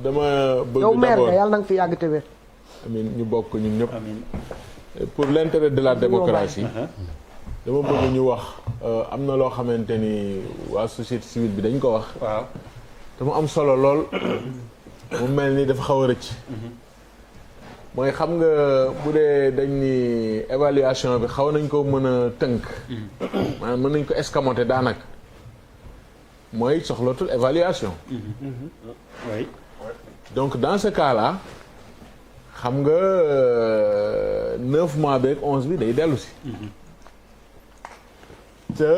dama bëgg yow maire d'abord nga yàlla na nga fi yàgg te wér. amiin ñu bokk ñun ñëpp. amiin. Pour l'intérêt de la démocratie. dama bëgg ñu wax am na loo xamante ni waa société civile bi dañ ko wax. waaw. te mu am solo lool. mu mel ni dafa xaw a rëcc. mooy xam nga bu dee dañ ni évaluation bi xaw nañ ko mën a tënk. maanaam mën nañ ko escamoter daanaka. mooy soxlatul évaluation. oui. donc dans ce cas-là xam nga 9 mois beeg 11 bi day dellu si. te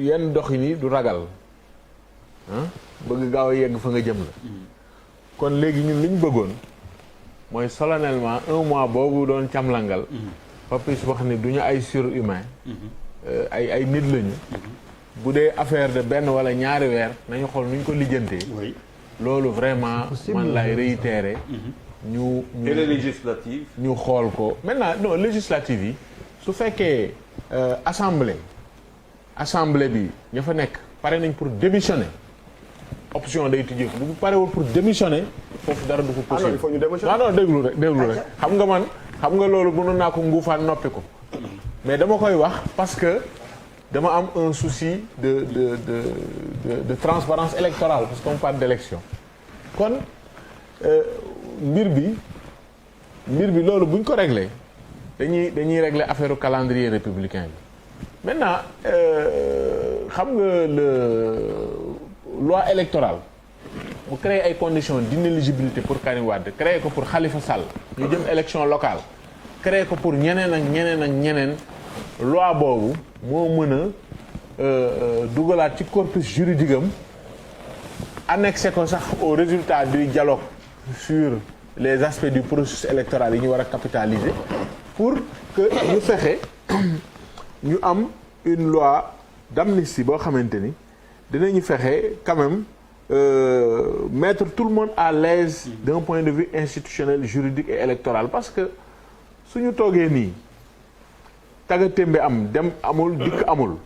yenn doxin yi du ragal ah bëgg gaaw a yegg fa nga jëm la. kon léegi ñun li ñu bëggoon mooy solennellement 1 mois boobu doon camlangal. Papis wax ni du ñu ay surhumain. ay nit lañu. bu dee affaire de benn wala ñaari weer nañu xool nu ñu ko lijjantee. oui. loolu vraiment man lay réitérer. ñu et les législatives. ñu xool ko maintenant non législative yi su fekkee assemblée bi ña fa nekk pare nañ pour démissionner option day tijjeeku bu parewul pour démissionner foofu dara du ko possible. il faut ñu démissionner. non déglu rek xam nga loolu mënoon naa ko nguufaan noppi ko mais dama koy wax parce que dama am un souci de transparence électorale parce qu'on parle d'élection kon mbir bi loolu buñ ko réglé dañuy régler affaire calendrier républicain bi maintenant xam nga loi électorale mu créer ay conditions d'inéligibilité pour Karim Wade créer ko pour Khalifa Sall ñu jëm élection locale créer ko pour ñeneen loi boobu moo mën a dugalaat ci corpus juridique am annexé ko sax au résultat du dialogue sur les aspects du processus électoral yi ñu war a capitaliser pour que ñu fexe ñu am une loi d'amnistie boo xamante ni dinañu fexe quand même mettre tout le monde à l'aise d'un point de vue institutionnel juridique et électoral parce que suñu toogee nii taga témbe am dem amul dikk amul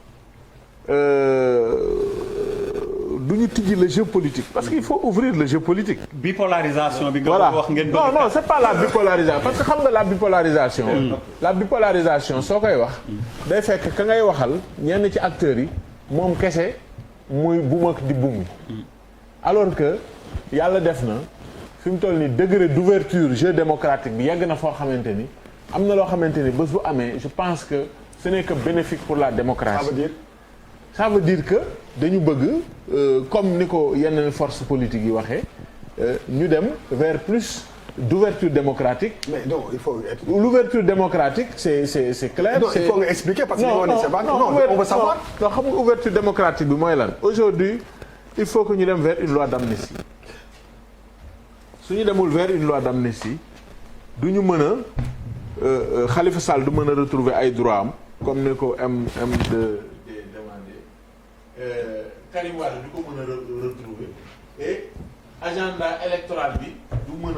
du ñu tijji le jeu politique parce qu'il faut ouvrir le jeu politique. Bipolarisation bi nga voilà wax ngeen non c'est pas la bipolarisation parce que xam nga la bipolarisation soo koy wax day fekk ka ngay waxal ñenn ci acteurs yi moom kese muy bum ak di bumi alors que yàlla def na fi mu toll ni degré d'ouverture jeu démocratique bi yegg na foo xamante ni am na loo xamante ni bés bu amee je pense que ce n'est que bénéfique pour la démocratie. Ça veut dire que dañu bëgg comme ni ko yenn force politique yi waxee ñu dem vers plus d'ouverture démocratique. mais non il faut être... l'ouverture démocratique c'est clair. non il faut nga expliquer parce que on veut savoir. non xam nga ouverture démocratique bi mooy lan aujourd'hui il faut que ñu dem vers une loi d'amnistie su ñu demul vers une loi d'amnistie du ñu mën a Khalifa Sall du mën a retrouver ay droits am comme ni ko M2 demandé Karim Wade du ko mën a retrouver et agenda électoral bi du mën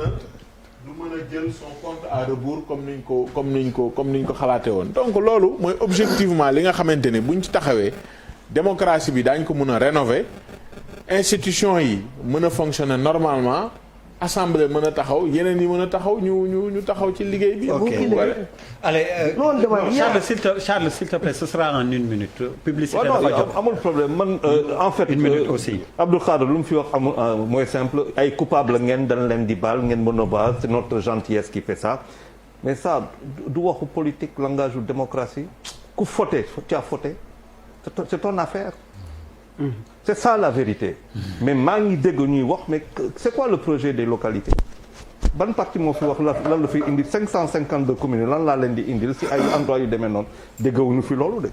a jël son compte à rebours comme niñ ko xalaate woon donc loolu mooy objectivement li nga xamante ne buñ ci taxawee démocratie bi daañ ko mën a rénover institution yi mën a fonctionner normalement assemblée mën a taxaw yeneen yi mën a taxaw ñu taxaw ci liggéey bi. ok allez Charles s'il te plaît ce sera en 1 minute. publicité dafa jot amul problème man en fait. 1 minute aussi. Abdou Khadre lu mu fi wax amul mooy simple ay coupable ngeen dañ leen di baal ngeen mën a baal c'est notre gentillesse qui fait ça mais ça du waxu politique langage de démocratie ku fauté tu as fauté c'est ton affaire. C'est ça la vérité. mais maa ngi dégg ñuy wax mais c'est quoi le projet des localités ban parti moo fi wax lan la fi indi 552 communes lan laa leen di indil si ay endroits yu demee noonu déggawuñu fi loolu de.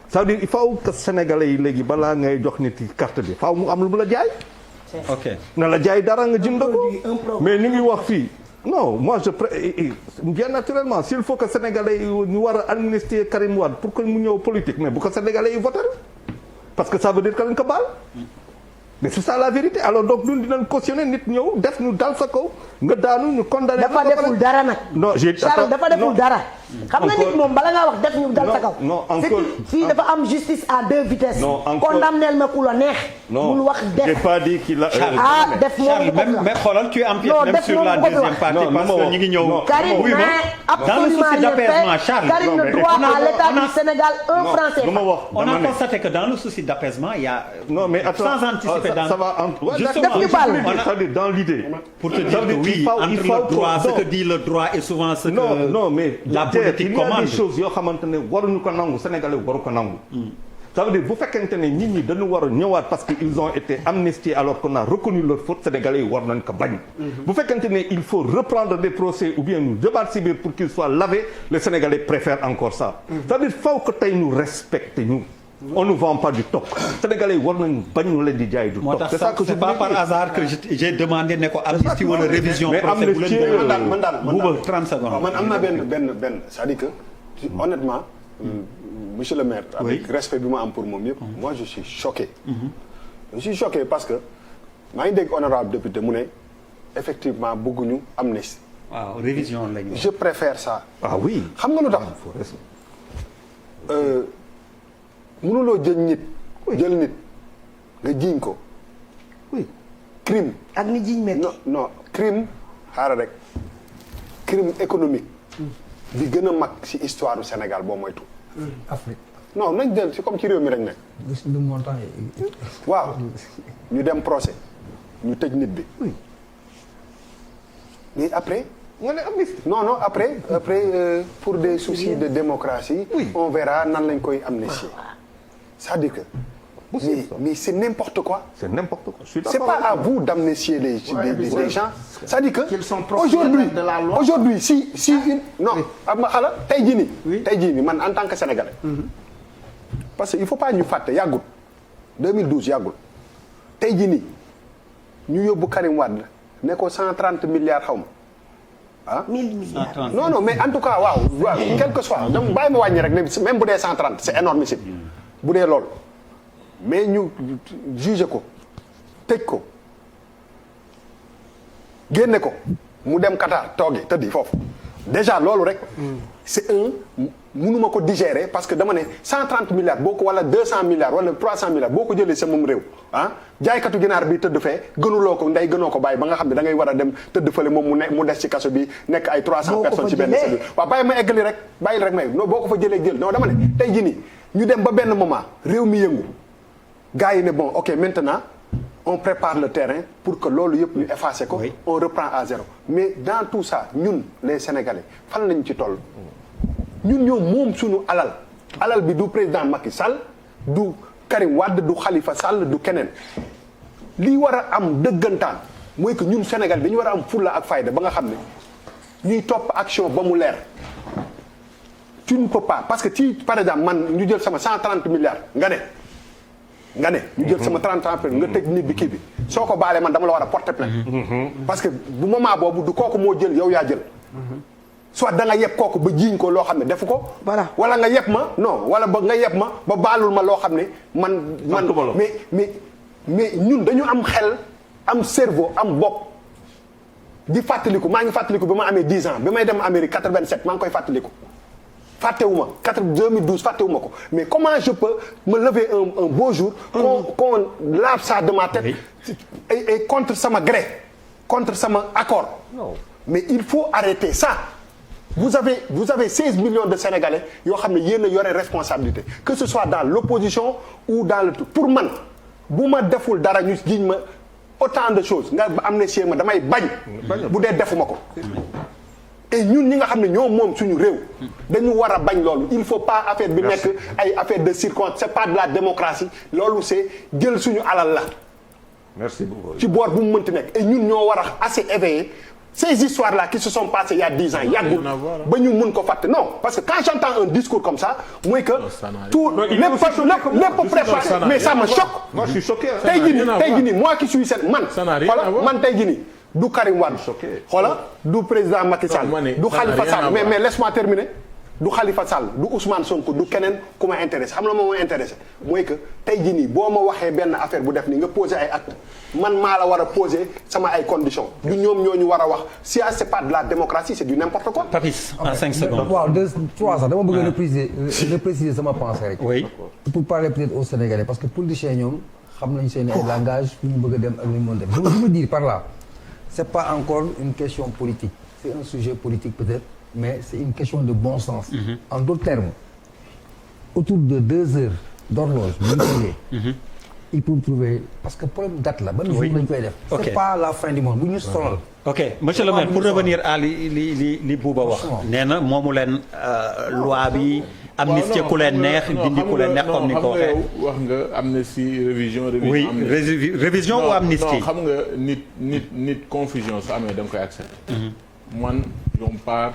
ça veut dire il faut que sénégalais yi léegi balaa ngay jox nit carte bi faaw mu am lu mu la jaay. ok na la jaay dara nga jënd ko mais ni ngi wax fii. non moi bien naturellement s'il faut que sénégalais yi ñu war a amnistier Karim Wade pour que mu ñëw politique mais bu ko sénégalais yi voter parce que ça veut dire que lañ ko baal mais c'est ça la vérité alors donc ñun dinañ cautionner nit ñëw def ñu dal sa kaw nga daanu ñu condamné. dafa deful dara nag. non Charles dafa deful dara. xam nga nit moom bala ngaa wax def ñu dal sa kaw. non encore fii dafa am justice à deux vitesses. non encore condamneel ma ku la neex. bul wax def j'ai pas dit qu'il a. def moom Charles mais xoolal tu empiètes même sur la deuxième partie parce que ñu ngi ñëw. Karim dans le souci d'apaisement Charles. Karim le droit à l'État du Sénégal un français. On a constaté que dans le souci d'apaisement il y a. non mais attends sans anticiper ça va justement dans l'idée. pour te dire que oui entre le droit ce que dit le droit et souvent ce que. non mais la politique commande. il y a des choses yoo xamante ne waruñu ko nangu Sénégalais waru ko nangu. ça veut dire bu fekkente ne nit ñi dañu war a ñëwaat parce que ils ont été amnistiés alors qu'on a reconnu leur faute Sénégalais yi war nañ ko bañ. bu fekkente ne il faut reprendre des procès ou bien nous débattre si biir pour qu'ils soient lavés les Sénégalais préfèrent encore ça. ça veut dire faw que tey ñu respecté ñu. on ne vend pas du toc Sénégalais yi war nañu bañ ñu leen di jaay du toc. c'est ça que c'est pas par hasard que j'ai demandé ne ko amnistie wala révision. mais amnistie man daal 30 secondes. man am naa benn c'est-à-dire que honnêtement. Monsieur le maire. avec respect bi ma am pour moom yëpp. moi je suis choqué. je suis choqué parce que maa ngi dégg honorable député mu ne effectivement bëgguñu amnistie. waaw révision lañu. je préfère ça. ah oui xam nga lu tax. mënuloo jël nit. jël nit nga jiiñ ko. oui crime. ak ni jiiñ metti. non crime xaaral rek crime économique. bi gën a mag ci histoire du Sénégal boo moytu. Afrique. non nañ jël ci comme ci réew mi rek nekk. le montant waaw ñu dem procès ñu tëj nit bi. oui mais après. nga ne amnistie. non après pour des soucis de démocratie. Oui. on verra nan lañ koy amnistier. c'est-à-dire que. mais c'est n'importe quoi. c'est n'importe quoi. Je suis C'est d'accord. pas à vous d'amnistier les gens. C'est-à-dire que Qu'ils sont propriétaires de la loi. aujourd'hui si une non am xala tey jii nii man en tant que sénégalais. parce que il faut pas ñu fàtte yàggul 2012 yàggul tey jii nii ñu yóbbu Karim Wade ne ko 130 milliards xaw ma ah. 1000 milliards. non mais en tout cas waaw quel que soit donc bàyyi ma wàññi rek ne même bu dee 130 c'est énormissime bu dee loolu. mais ñu jugé ko tëj ko génne ko mu dem Qatar toogi tëddi foofu déjà loolu rek c'est mënuma ko digérer parce que dama ne 130 milliards boo ko wala 200 milliards wala 300 milliards boo ko jëlee sa moom réew ah jaaykatu ginaar bi tëdd fee gënuloo ko ndey gënoo ko bàyyi ba nga xam ne da ngay war a dem tëdd fële moom mu des ci kaso bi nekk ay 300 personnes ci benn cellule waaw bàyyi ma eggali rek bàyyil rek may non boo ko fa jëlee jël non dama ne tey jii nii ñu dem ba benn moment réew mi yëngu gars yi ne bon ok maintenant on prépare le terrain pour que loolu yëpp ñu effacer ko. Oui. On reprend à zéro mais dans tout ça ñun les Sénégalais fan lañ ci toll. ñun ñoo moom suñu alal bi du président Macky Sall du Karim Wade du Khalifa Sall du keneen li war a am dëggantaan mooy que ñun Sénégal dañu war a am fulla ak fayda ba nga xam ne ñuy topp action ba mu leer. Tu ne peux pas parce que ci par exemple man ñu jël sama 130 milliards nga ne ñu jël sama 30 ans nga tëj nit bi kii bi soo ko baalee man dama la war a porter plainte parce que bu moment boobu du kooku moo jël yow yaa jël soit da nga yeb kooku ba jiiñ ko loo xam ne defu ko wala nga yeb ma non wala ba nga yeb ma ba baalul ma loo xam ne man mais ñun dañu am xel am cerveau am bopp di fàttaliku maa ngi fàttaliku ba ma amee 10 ans bi may dem Amérique 87 maa ngi koy fàttaliku fàttewuma 2012 fàttewuma ko mais comment je peux me lever un beau jour qu'on lave ça de ma tête et contre sama gré contre sama accord mais il faut arrêter ça vous avez 16 millions de Sénégalais yoo xam ne yéen a yore responsabilité que ce soit dans l'opposition ou dans le pour man bu ma deful dara ñu jiñ ma autant de choses nga amnistie ma damay bañ bu dee defuma ko et ñun ñi nga xam ne ñoo moom suñu réew dañu war a bañ loolu il faut pas affaire bi nekk ay affaire de circonstance c'est pas de la démocratie loolu c'est jël suñu alal la merci beaucoup ci boor bu mu mënti nekk et ñun ñoo war a assez éveillé ces histoires là qui se sont passées il y a 10 ans yàggul ba ñu mën ko fàtte non parce que quand j'entends un discours comme ça mooy que tout lépp préparé mais ça me choque moi je suis choqué tey jii nii moi qui suis man voilà man tey jii nii du Karim Wade xoola du président Macky Sall du Khalifa Sall mais laisse-moi terminer du Khalifa Sall du Ousmane Sonko du keneen ku ma intéressé xam la moo ma intéressé mooy que tey jii nii boo ma waxee benn affaire bu def nii nga posé ay acte man maa la war a posé sama ay conditions du ñoom ñoo ñu war a wax si c'est pas de la démocratie c'est du n'importe quoi. Papis en 5 secondes. waaw 3 sax dama bëgg a préciser sama pensée rek. oui. pour parler peut-être aux Sénégalais parce que politiciens ñoom xam nañu seen ay langage fu ñu bëgg a dem ak li ñu mën def je veux dire par là c'est pas encore une question politique c'est un sujet politique peut-être mais c'est une question de bon sens. En d'autres termes autour de 2 heures d'horloge bu ñu tegee il faut trouver parce que problème date la ban jour lañ koy def. c'est pas la fin du monde bu ñu sonal. ok monsieur le maire pour revenir à li Bouba wax. nee na moomu leen loi bi. amnistie ku leen neex dindi ku leen neex comme ni ko waxee. wax nga amnistie révision. oui révision ou amnistie. non xam nga nit confusion su amee da nga koy accepter. man on part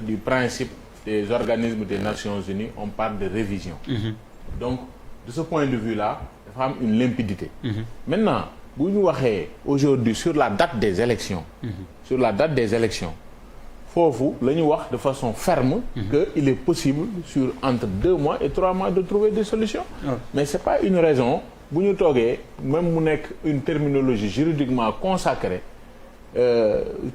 du principe des organismes des Nations Unies on parle de révision. Donc de ce point de vue là dafa am une limpidité. Maintenant bu ñu waxee aujourd'hui sur la date des élections. Sur la date des élections foofu la ñu wax de façon ferme. que il est possible sur entre 2 mois et 3 mois de trouver des solutions. Mais c'est pas une raison bu ñu toogee même mu nekk une terminologie juridiquement consacrée.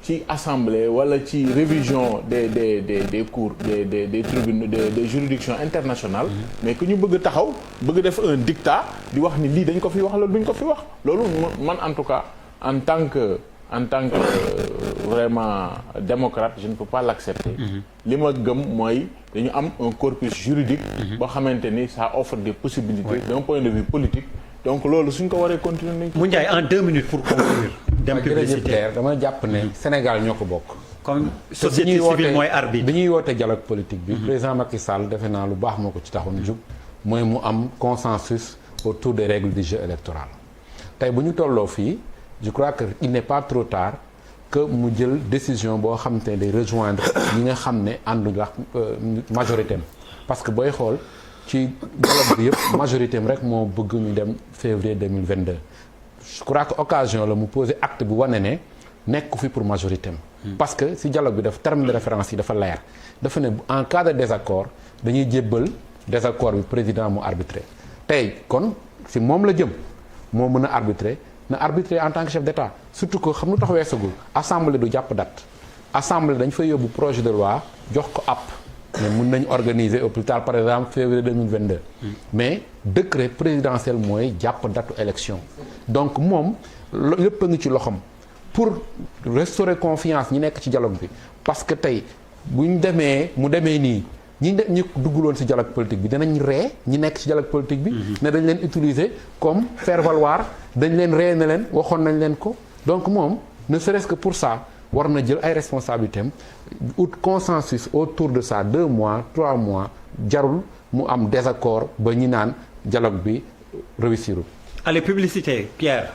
Ci assemblée wala ci révision des cours des tribunaux des juridictions internationales. mais que ñu bëgg taxaw bëgg def un dictat di wax ni lii dañ ko fi wax loolu duñ ko fi wax loolu man en tout cas en tant que vraiment démocrate je ne peux pas l'accepter. li ma gëm mooy dañu am un corpus juridique. boo xamante ni ça offre des possibilités. d'un point de vue politique. donc loolu suñ ko waree continuer nañ ko. mu Ndiaye en 2 minutes pour conclure. dem publicité dama jàpp ne Sénégal ñoo ko bokk. comme société civile mooy arbitre. bi ñuy woote dialogue politique bi. président Macky Sall defe naa lu baax moo ko ci taxoon jub. mooy mu am consensus autour des règles du jeu électoral. tey bu ñu tolloo fii je crois que il n'est pas trop tard que mu jël décision boo xam te ne day rejoindre ñi nga xam ne ànduñu ak majorité am parce que booy xool. ci dialogue bi yëpp majorité am rek moo bëgg ñu dem février 2022 je crois que occasion la mu poser acte bu wane ne nekk fi pour majorité am parce que si dialogue bi daf terme de référence yi dafa leer dafa ne en cas de désaccord dañuy jébbal désaccord bi président mu arbitrer tey kon si moom la jëm moo mën a arbitrer na arbitrer en tant que chef d'État surtout que xam lu tax weesagul assemblée du jàpp date assemblée dañ fay yóbbu projet de loi jox ko app mais mun nañu organiser au plus tard par exemple février 2022 mais décret présidentiel mooy jàpp datu élection donc moom lépp a ngi ci loxoom pour restaurer confiance ñi nekk ci dialogue bi parce que tey bu ñu demee mu demee nii ñi dugguloon ci dialogue politique bi dinañ ree ñi nekk ci dialogue politique bi ne dañ leen utiliser comme faire valoir dañ leen ree ne leen waxoon nañ leen ko donc moom ne serait-ce que pour ça war na jël ay responsabilités am ut consensus autour de ça 2 mois 3 mois jarul mu am désaccord ba ñi naan dialogue bi réussirul. allez publicité Pierre